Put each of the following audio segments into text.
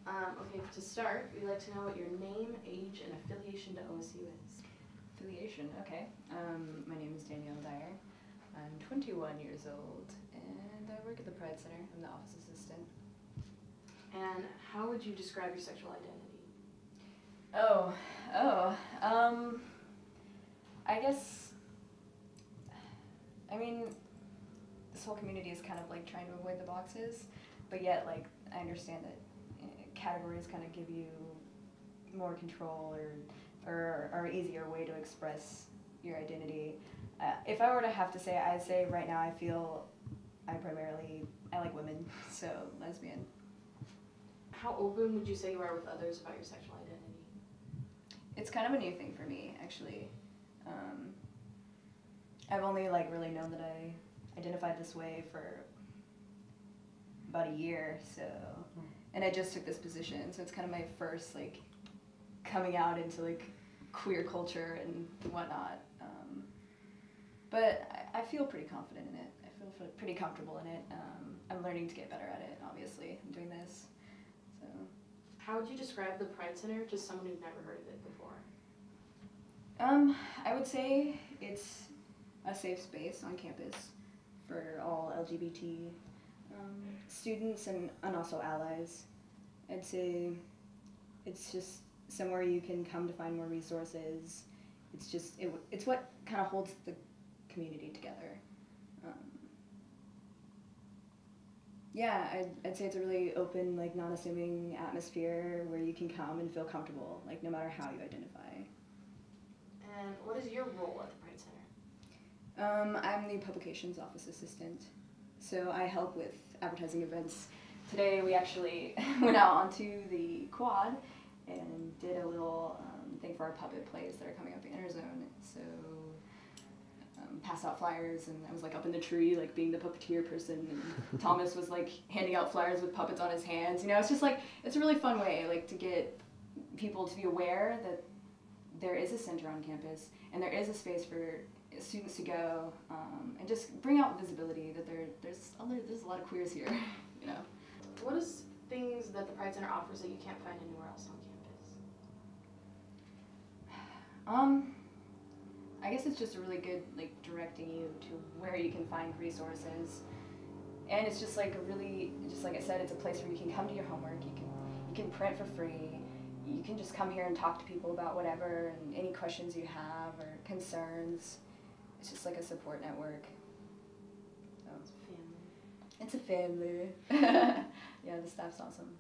Okay, to start, we'd like to know what your name, age, and affiliation to OSU is. Affiliation, okay. My name is Danielle Dyer. I'm 21 years old, and I work at the Pride Center. I'm the office assistant. And how would you describe your sexual identity? I guess, this whole community is kind of like trying to avoid the boxes, but yet, like, I understand that categories kind of give you more control or an easier way to express your identity. If I were to have to say, I'd say right now I feel I like women, so lesbian. How open would you say you are with others about your sexual identity? It's kind of a new thing for me, actually. I've only really known that I identified this way for about a year, so, and I just took this position, so it's kind of my first coming out into queer culture and whatnot. But I feel pretty confident in it. I feel pretty comfortable in it. I'm learning to get better at it, obviously, in doing this. So. How would you describe the Pride Center to someone who'd never heard of it before? I would say it's a safe space on campus for all LGBT students and also allies. I'd say it's just somewhere you can come to find more resources. It's what kind of holds the community together. I'd say it's a really open, non-assuming atmosphere where you can come and feel comfortable, no matter how you identify. And what is your role at the Pride Center? I'm the publications office assistant, so I help with advertising events. Today we actually went out onto the quad and did a little thing for our puppet plays that are coming up in Interzone. So passed out flyers, and I was up in the tree being the puppeteer person, and Thomas was handing out flyers with puppets on his hands. It's just it's a really fun way to get people to be aware that there is a center on campus and there is a space for students to go, and just bring out visibility that there's a lot of queers here. What is things that the Pride Center offers that you can't find anywhere else on campus? I guess it's just a really good directing you to where you can find resources, and it's just like I said, it's a place where you can come to your homework, you can print for free, you can just come here and talk to people about whatever and any questions you have or concerns. It's just a support network. So it's a family. Yeah, the staff's awesome.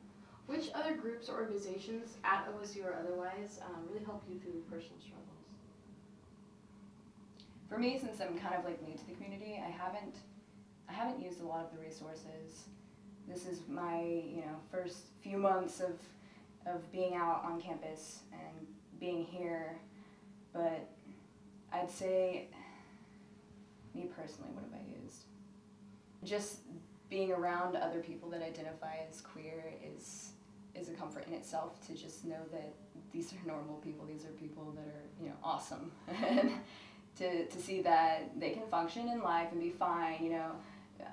Which other groups or organizations at OSU or otherwise really help you through personal struggles? For me, since I'm kind of new to the community, I haven't used a lot of the resources. This is my first few months of being out on campus and being here, but I'd say, me personally, what have I used? Just being around other people that identify as queer is a comfort in itself, to just know that these are normal people, these are people that are awesome. To see that they can function in life and be fine.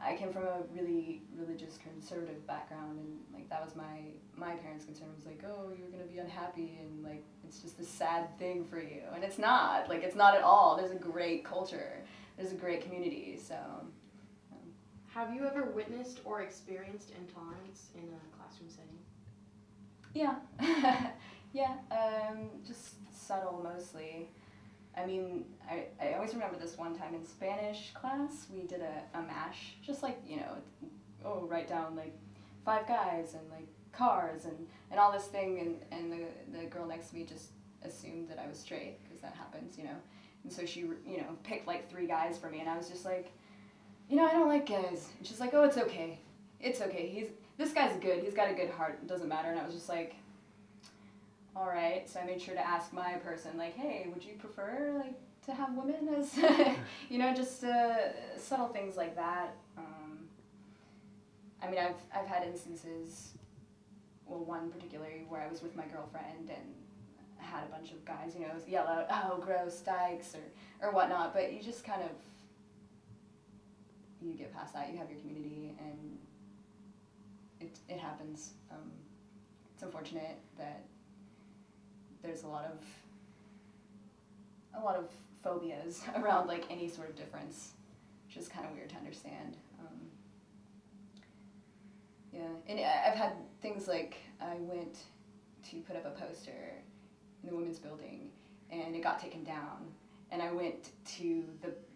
I came from a really religious, conservative background, and that was my parents' concern was oh, you're gonna be unhappy, and it's just this sad thing for you, and it's not. It's not at all. There's a great culture. There's a great community. So. Have you ever witnessed or experienced intolerance in a classroom setting? Yeah, yeah. Just subtle, mostly. I always remember this one time in Spanish class, we did a mash, just write down 5 guys and cars and all this thing, and the girl next to me just assumed that I was straight, because that happens, and so she, picked 3 guys for me, and I was just I don't like guys, and she's oh, it's okay, this guy's good, he's got a good heart, it doesn't matter, and I was just all right, so I made sure to ask my person, hey, would you prefer, to have women as, just subtle things like that. I've had instances, well, one particularly, where I was with my girlfriend and had a bunch of guys, yell out, oh, gross, dykes, or whatnot, but you just kind of, you get past that, you have your community, and it happens. it's unfortunate that there's a lot of phobias around like any sort of difference, which is kind of weird to understand. Yeah, and I've had things like I went to put up a poster in the women's building, and it got taken down. And I went to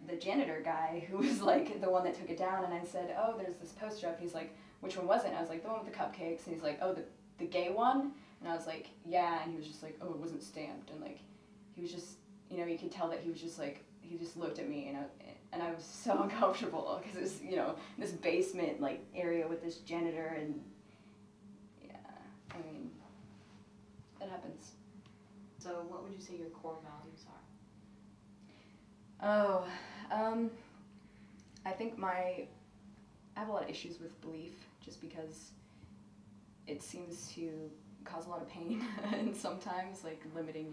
the janitor guy who was like the one that took it down, and I said, "Oh, there's this poster up." He's like, "Which one was it?" And I was like, "The one with the cupcakes." And he's like, "Oh, the gay one?" And I was like, "Yeah." And he was just like, "Oh, it wasn't stamped." And like, he was just, you know, you could tell that he was just like, he just looked at me, and I was so uncomfortable because it was, you know, this basement like area with this janitor, and yeah, I mean, it happens. So what would you say your core values are? Oh, I think I have a lot of issues with belief just because it seems to cause a lot of pain and sometimes like limiting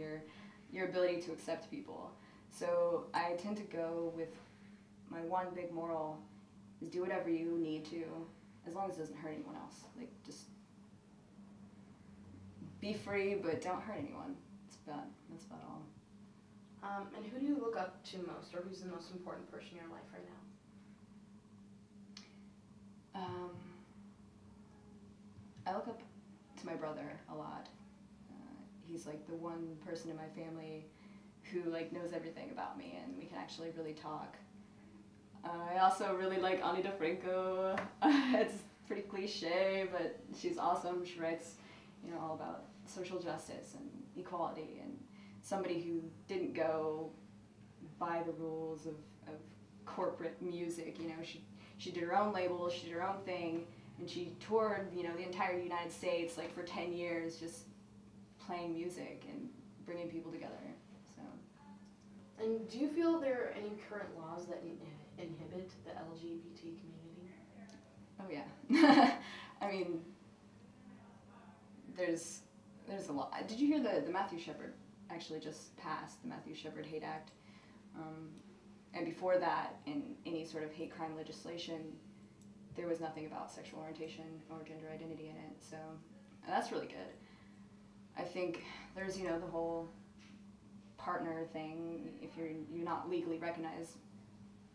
your ability to accept people. So I tend to go with my one big moral is do whatever you need to as long as it doesn't hurt anyone else. Like just be free but don't hurt anyone. That's about all. And who do you look up to most, or who's the most important person in your life right now? I look up to my brother a lot. He's like the one person in my family who like knows everything about me, and we can actually really talk. I also really like Ani DeFranco. It's pretty cliche, but she's awesome. She writes, you know, all about social justice and equality, and somebody who didn't go by the rules of corporate music. You know, she did her own label, she did her own thing, and she toured, you know, the entire United States like for 10 years just playing music and bringing people together. So. And do you feel there are any current laws that inhibit the LGBT community? Oh yeah. I mean, there's a lot. Did you hear the Matthew Shepard actually just passed the Matthew Shepard Hate Act? And before that, in any sort of hate crime legislation, there was nothing about sexual orientation or gender identity in it. So that's really good. I think there's, you know, the whole partner thing. If you're not legally recognized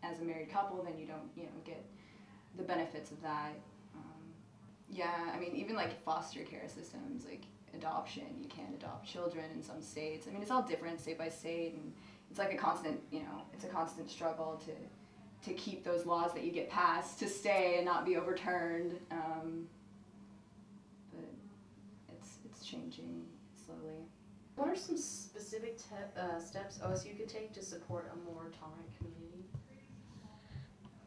as a married couple, then you don't, you know, get the benefits of that. Yeah, I mean, even like foster care systems, like adoption, you can't adopt children in some states. I mean, it's all different state by state, and it's like a constant, you know, it's a constant struggle to keep those laws that you get passed to stay and not be overturned. But it's changing slowly. What are some specific steps OSU could take to support a more tolerant community?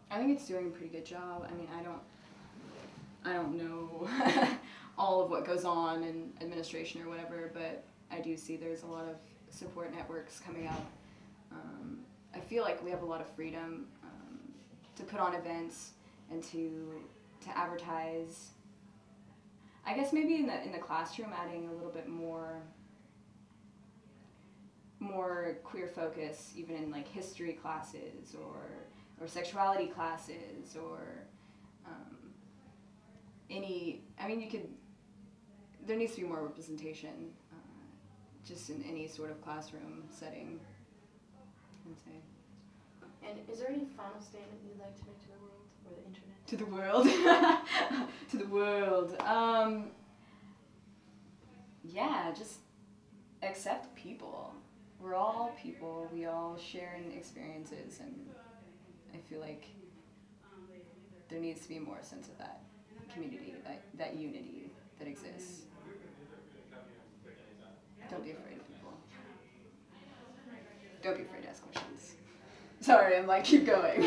I think it's doing a pretty good job. I mean, I don't know all of what goes on in administration or whatever, but I do see there's a lot of support networks coming up. I feel like we have a lot of freedom to put on events and to advertise. I guess maybe in the classroom, adding a little bit more queer focus, even in like history classes or sexuality classes or there needs to be more representation just in any sort of classroom setting, I would say. And is there any final statement you'd like to make to the world or the internet? To the world? To the world. Yeah, just accept people. We're all people. We all share in experiences, and I feel like there needs to be more sense of that community, that unity that exists. Don't be afraid of people. Don't be afraid to ask questions. Sorry, I'm like, keep going.